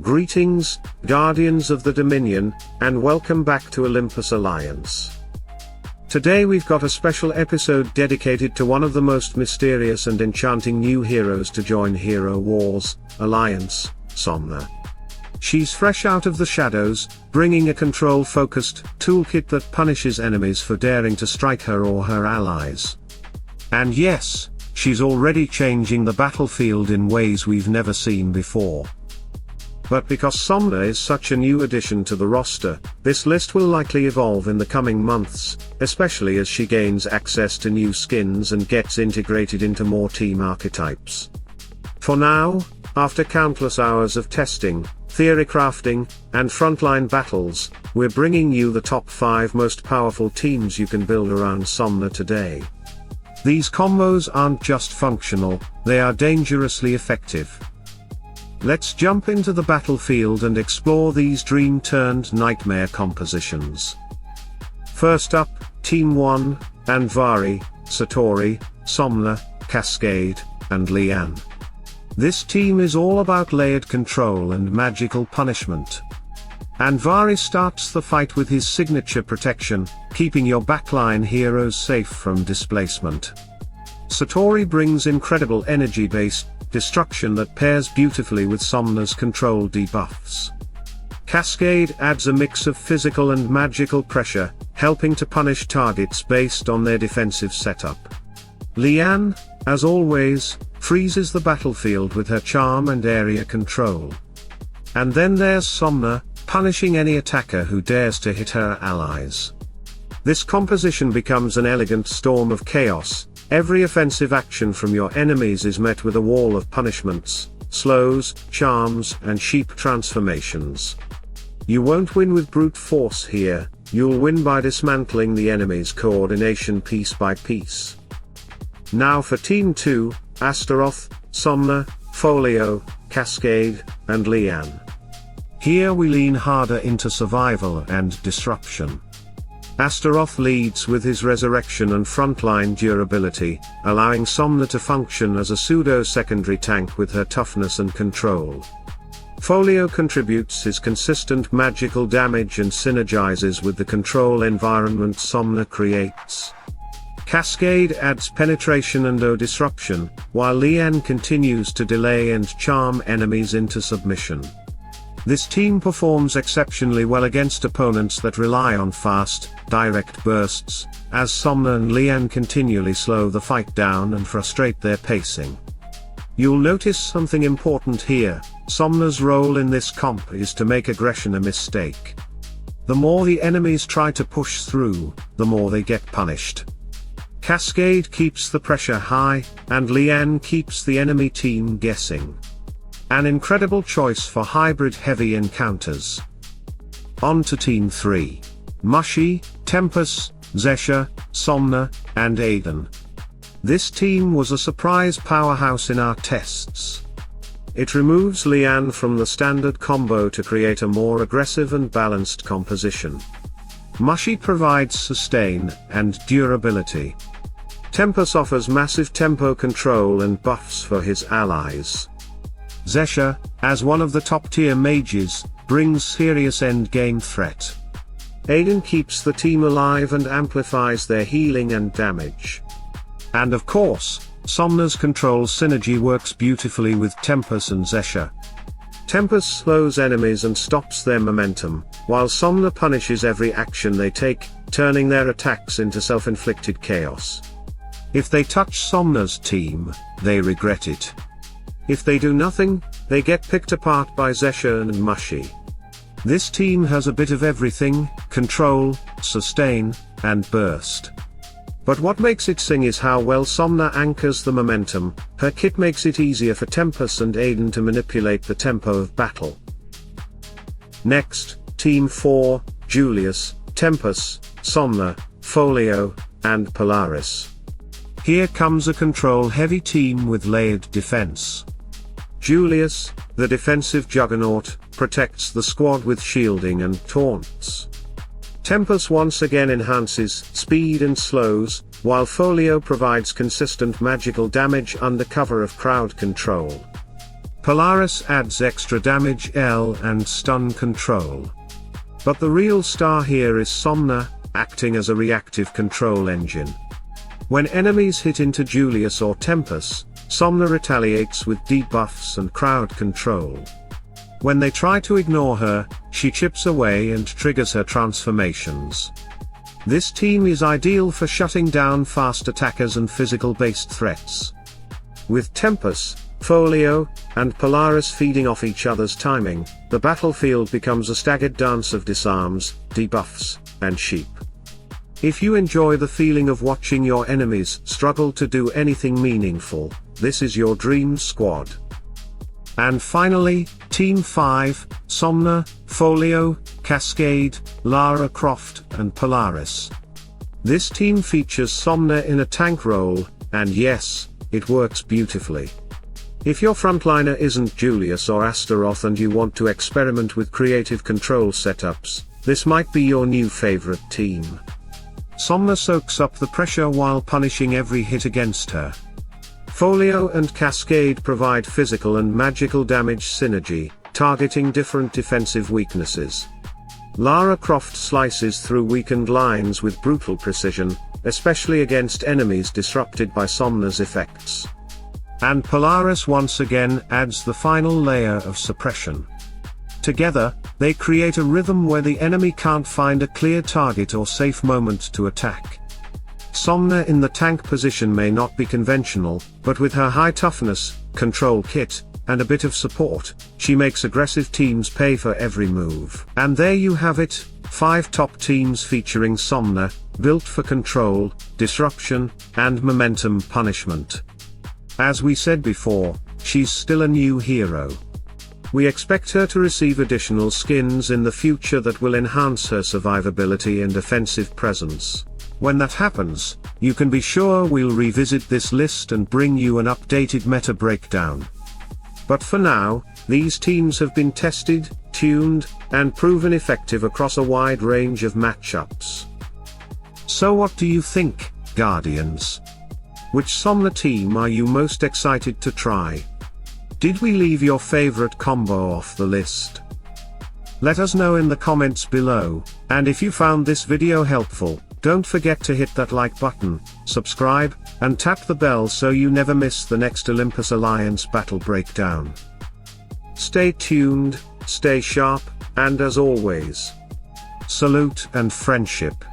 Greetings, Guardians of the Dominion, and welcome back to Olympus Alliance. Today we've got a special episode dedicated to one of the most mysterious and enchanting new heroes to join Hero Wars Alliance, Somna. She's fresh out of the shadows, bringing a control-focused toolkit that punishes enemies for daring to strike her or her allies. And yes, she's already changing the battlefield in ways we've never seen before. But because Somna is such a new addition to the roster, this list will likely evolve in the coming months, especially as she gains access to new skins and gets integrated into more team archetypes. For now, after countless hours of testing, theory crafting, and frontline battles, we're bringing you the top 5 most powerful teams you can build around Somna today. These combos aren't just functional, they are dangerously effective. Let's jump into the battlefield and explore these dream-turned-nightmare compositions. First up, Team 1, Anvari, Satori, Somna, Cascade, and Leanne. This team is all about layered control and magical punishment. Anvari starts the fight with his signature protection, keeping your backline heroes safe from displacement. Satori brings incredible energy-based destruction that pairs beautifully with Somna's control debuffs. Cascade adds a mix of physical and magical pressure, helping to punish targets based on their defensive setup. Leanne, as always, freezes the battlefield with her charm and area control. And then there's Somna, punishing any attacker who dares to hit her allies. This composition becomes an elegant storm of chaos. Every offensive action from your enemies is met with a wall of punishments, slows, charms, and sheep transformations. You won't win with brute force here, you'll win by dismantling the enemy's coordination piece by piece. Now for Team 2, Asteroth, Somna, Folio, Cascade, and Leanne. Here we lean harder into survival and disruption. Asteroth leads with his resurrection and frontline durability, allowing Somna to function as a pseudo-secondary tank with her toughness and control. Folio contributes his consistent magical damage and synergizes with the control environment Somna creates. Cascade adds penetration and disruption, while Leanne continues to delay and charm enemies into submission. This team performs exceptionally well against opponents that rely on fast, direct bursts, as Somna and Leanne continually slow the fight down and frustrate their pacing. You'll notice something important here: Somna's role in this comp is to make aggression a mistake. The more the enemies try to push through, the more they get punished. Cascade keeps the pressure high, and Leanne keeps the enemy team guessing. An incredible choice for hybrid-heavy encounters. On to Team 3. Mushy, Tempest, Zesha, Somna, and Aiden. This team was a surprise powerhouse in our tests. It removes Leanne from the standard combo to create a more aggressive and balanced composition. Mushy provides sustain and durability. Tempest offers massive tempo control and buffs for his allies. Zesha, as one of the top-tier mages, brings serious endgame threat. Aiden keeps the team alive and amplifies their healing and damage. And of course, Somna's control synergy works beautifully with Tempest and Zesha. Tempest slows enemies and stops their momentum, while Somna punishes every action they take, turning their attacks into self-inflicted chaos. If they touch Somna's team, they regret it. If they do nothing, they get picked apart by Zesha and Mushy. This team has a bit of everything: control, sustain, and burst. But what makes it sing is how well Somna anchors the momentum. Her kit makes it easier for Tempest and Aiden to manipulate the tempo of battle. Next, Team 4, Julius, Tempest, Somna, Folio, and Polaris. Here comes a control-heavy team with layered defense. Julius, the defensive juggernaut, protects the squad with shielding and taunts. Tempest once again enhances speed and slows, while Folio provides consistent magical damage under cover of crowd control. Polaris adds extra damage, L and stun control. But the real star here is Somna, acting as a reactive control engine. When enemies hit into Julius or Tempest, Somna retaliates with debuffs and crowd control. When they try to ignore her, she chips away and triggers her transformations. This team is ideal for shutting down fast attackers and physical-based threats. With Tempest, Folio, and Polaris feeding off each other's timing, the battlefield becomes a staggered dance of disarms, debuffs, and sheep. If you enjoy the feeling of watching your enemies struggle to do anything meaningful, this is your dream squad. And finally, Team 5, Somna, Folio, Cascade, Lara Croft, and Polaris. This team features Somna in a tank role, and yes, it works beautifully. If your frontliner isn't Julius or Asteroth and you want to experiment with creative control setups, this might be your new favorite team. Somna soaks up the pressure while punishing every hit against her. Folio and Cascade provide physical and magical damage synergy, targeting different defensive weaknesses. Lara Croft slices through weakened lines with brutal precision, especially against enemies disrupted by Somna's effects. And Polaris once again adds the final layer of suppression. Together, they create a rhythm where the enemy can't find a clear target or safe moment to attack. Somna in the tank position may not be conventional, but with her high toughness, control kit, and a bit of support, she makes aggressive teams pay for every move. And there you have it, 5 top teams featuring Somna, built for control, disruption, and momentum punishment. As we said before, she's still a new hero. We expect her to receive additional skins in the future that will enhance her survivability and offensive presence. When that happens, you can be sure we'll revisit this list and bring you an updated meta breakdown. But for now, these teams have been tested, tuned, and proven effective across a wide range of matchups. So what do you think, Guardians? Which Somna team are you most excited to try? Did we leave your favorite combo off the list? Let us know in the comments below, and if you found this video helpful, don't forget to hit that like button, subscribe, and tap the bell so you never miss the next Olympus Alliance battle breakdown. Stay tuned, stay sharp, and as always, salute and friendship.